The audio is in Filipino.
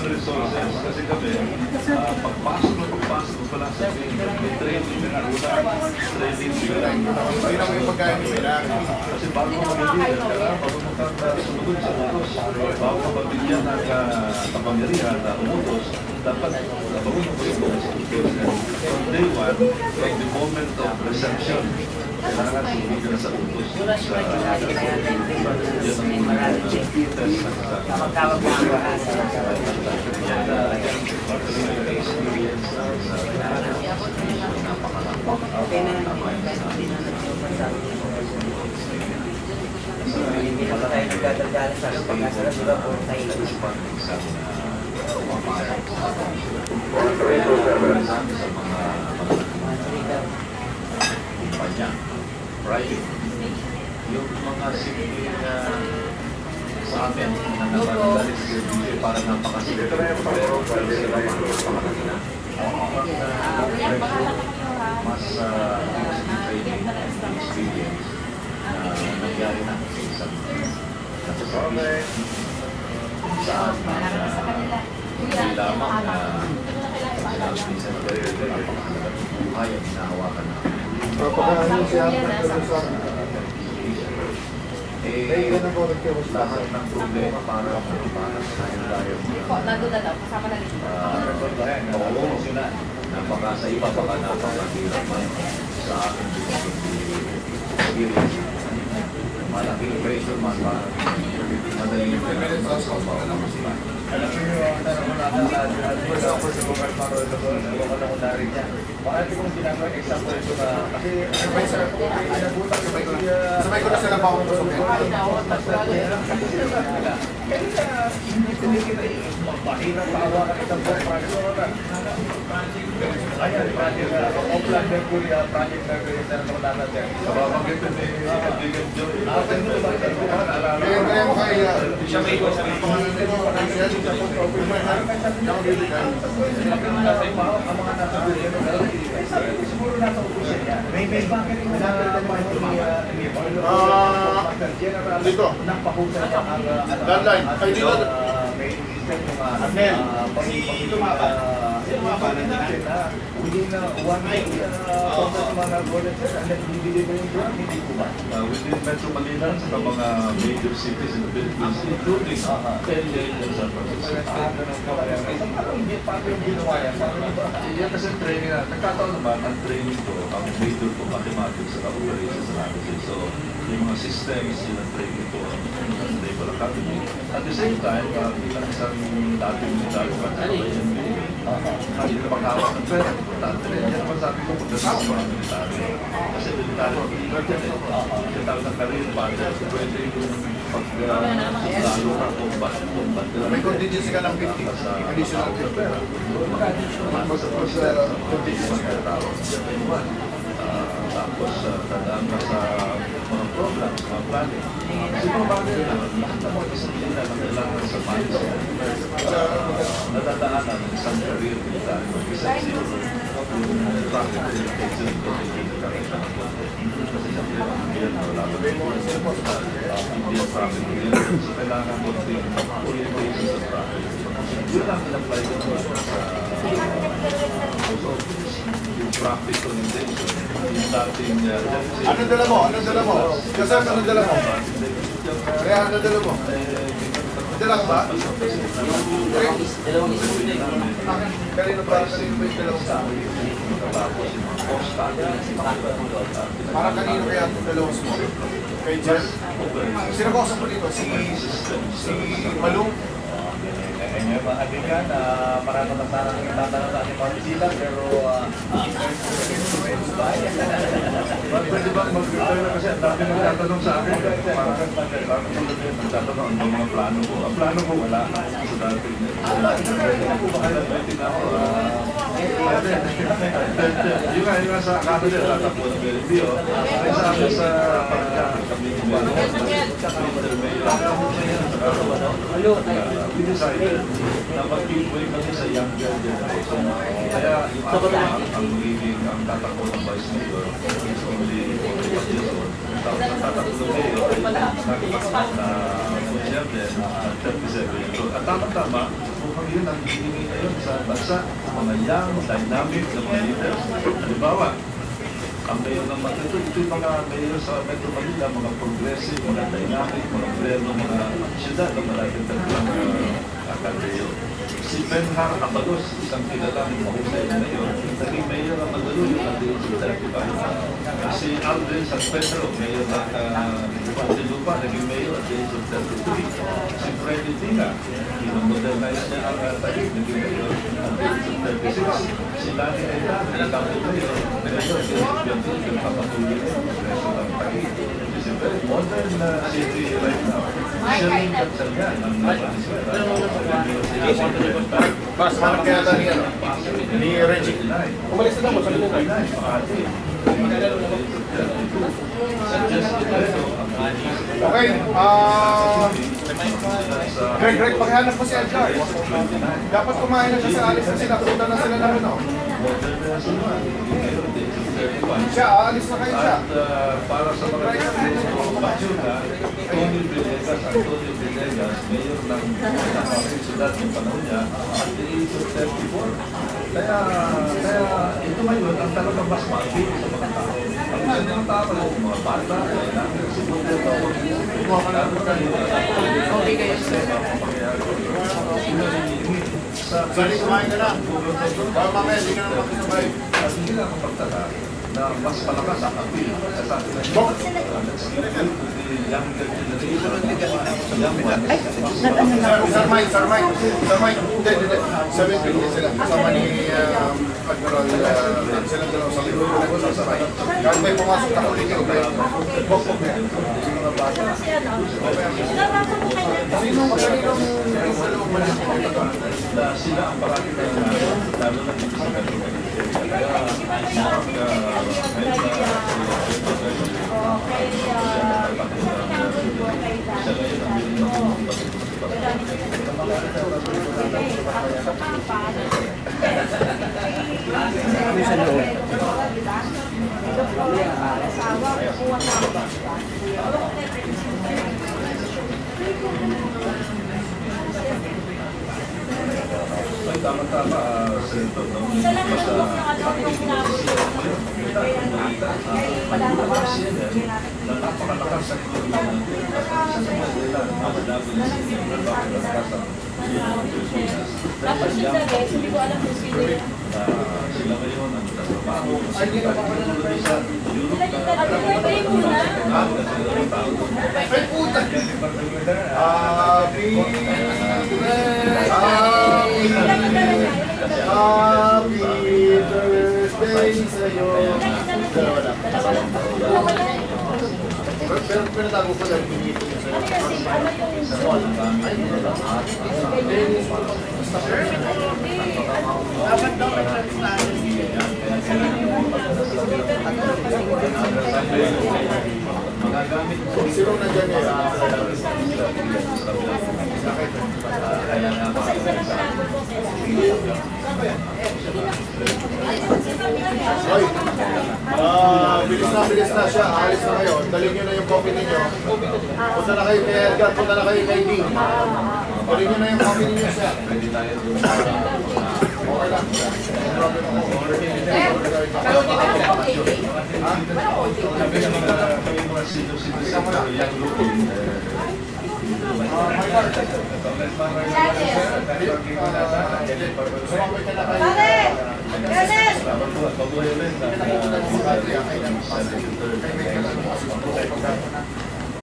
resources. Kasi kami, pagpasok mo pala sa may training na training sila. Yun ang yung pagkain nila. Kasi bago ka mag-leader, bago sumunod sa utos, bago ka mabigyan ng kapangyarihan na umutos, dapat bago mo ito sa utos. From day one, from the moment of reception, kailangan sumunod ka na sa utos. Hindi naman tayo nagdadaldalan sa pagkasala, di ba po tayo? Kumpanya, private, yung mga simple sa amin na nakagalit sa service para napakasimple pero sila napakakalina. Mas training and experience na nangyari na sa isang nasa-service saan hindi lamang na sinabi sa napakahalagang buhay ang hinahawakan namin. Pagkakaano siya, lahat ng problema para tayo kasama na rin. oo, sa iba baka napakahirap sa akin experience. Malaking pressure man para madaling alam niyo yung tanong ko natin sa first of all, para na rin niya. Bakit kung ginagawa example ito na, kasi sabay ko na sila pa ako tusok. mahirap paawakan itong project. Ayan, project na, Oakland Mercury, project Mercury, na natin. Kababanggit na ni Kaibigan Joy. Kaya mo kaya, Siya may iwas sa siguro nasa utusan niya. May bakit dito. Nagpakusan niya ang Landline. Ay, dito. may Arnel. Sino mapa na within 1 week mga volunteers and then bibili ba yung drug, hindi po ba? Within Metro Manila sa mga major cities in the Philippines, including LA and San Francisco. Paano yung ginawa yan? Yan kasi training na, nagkataon naman, ang training ko, ang major ko, mathematics at operations analysis. So, yung mga systems, yun ang training ko, ang Naval Academy. At the same time, bilang isang dating military hindi na maghawak ng pera. Importante rin. Yan naman sabi ko, pagdating sa mga military. Kasi military, yung tawag ng career budget, pwede yung pag-lalo ka combat. May contingency ka ng 50. Additional 50. Tapos contingency ka tawag. Tapos tandaan ka sa mga programs, mga planning. Siguro bagay na, lahat ng mga disiplina na kailangan sa mindset. Nadadaanan ng isang career military. Isa siguro yung traffic orientation ko, hindi ka rin ng konti. Kasi sa Pilipinas, wala ba rin hindi ang traffic orientation. So kailangan konti orientation sa traffic. Yun ang in-apply ko naman sa yung traffic orientation. Yung dating... Anong dala mo? Anong dala mo? Kasi anong dala mo? Kaya anong dala mo? Dala ka ba? Kanino ba yung dala mo sa akin? Para kanino kaya itong dalawang mo? Kay Jess? Sino ko sa dito? Si Malung? Ngayon mga kaibigan, maraming na sana ng tatanong sa ating mga bisita, pero Pwede ba mag-reply na kasi ang dami nagtatanong sa akin. Parang nagtatanong ang mga plano ko. Ang plano ko wala sa dati. Pwede na ako. Yung nga sa kato nila, tatapos ng video. Ay sabi sa pagkakas kami we decided na mag-giveaway kami sa younger generation. Kaya yung ang magiging ang tatakbo ng Vice Mayor is only 41 years old. Tapos ang tatakbo ng Mayor ay nagpapasok na 37, 37 years old. At tama-tama, mukhang yun ang hihingi ngayon sa bansa, mga young, dynamic na mga leaders. Halimbawa, ang mayor ng Metro, ito yung mga mayor sa Metro Manila, mga progressive, mga dynamic, mga player ng mga syudad na malapit at Ateneo. Si Benhar Amalos, isang kilalang mahusay na mayor, naging mayor ng Mandaluyong at the age of 35. Si Aldrin San Pedro, mayor ng Muntinlupa, naging mayor at the age of 33. Si Freddy Tinga, modernize niya ang Taguig, naging mayor at the age of 36. Si Lani Aydan, naging mayor, mayor at the age of 20, papatuloy na yung progreso ng Taguig. It's a very modern city right now. Sherling Gatsalgan, ang Valenzuela, Mas, parang kaya ni, ano, ni Reggie. Umalis na mo sa Lugay. Okay, Greg, paghanap mo si Edgar. Dapat kumain na siya sa alis na sila. Punta na sila namin, no? Siya, aalis na kayo siya. At para sa mga Pachuca, Tony Villegas, Antonio Villegas, mayor ng Ciudad ng panahon niya, at the age of 34. Kaya ito ngayon, ang talagang mas maabit sa mga tao. Ang isa ng tao, mga bata, ay namin si Bundeta, kumuha ka namin kayo. Okay kayo, sir. Sorry, kumain ka na. Baka mamaya, hindi ka na makisabay. At hindi lang ang pagtala na mas malakas ang appeal sa sabi na let's give it to the younger generation, young ones. Sir Mike. Hindi. 17 years sila. Kasama ni Admiral sila dalawa sa libro ko nagsasabay. Kahit may pumasok na ulit yung kayo. Bokbok na. Mga bata. Sino Na sila ang parati na lalo na dito sa kanila. Kaya ay tama-tama, Senator, no? Na napakalakas ang Tapos yung nagay, hindi ko alam kung sino yun. sila ngayon ang trabaho. Sa Europe Pray muna. Ay, puta! Happy birthday sa'yo. Dalawa lang. Pero pinatago ko lang pinito niya sa'yo. Dapat daw may magagamit ko. sino na dyan eh? Kaya nga Hoy, bilis na siya. Alis na kayo. Dalhin nyo na yung coffee ninyo. Punta na kayo kay Edgar, punta na kayo kay Dean. Dalhin nyo na yung coffee ninyo siya. pwede tayo doon. Okay lang. Sabi ng mga sino-sino sa yung looking. Sumabay ka na kayo. Pare! Ernest! Mabuhay rin.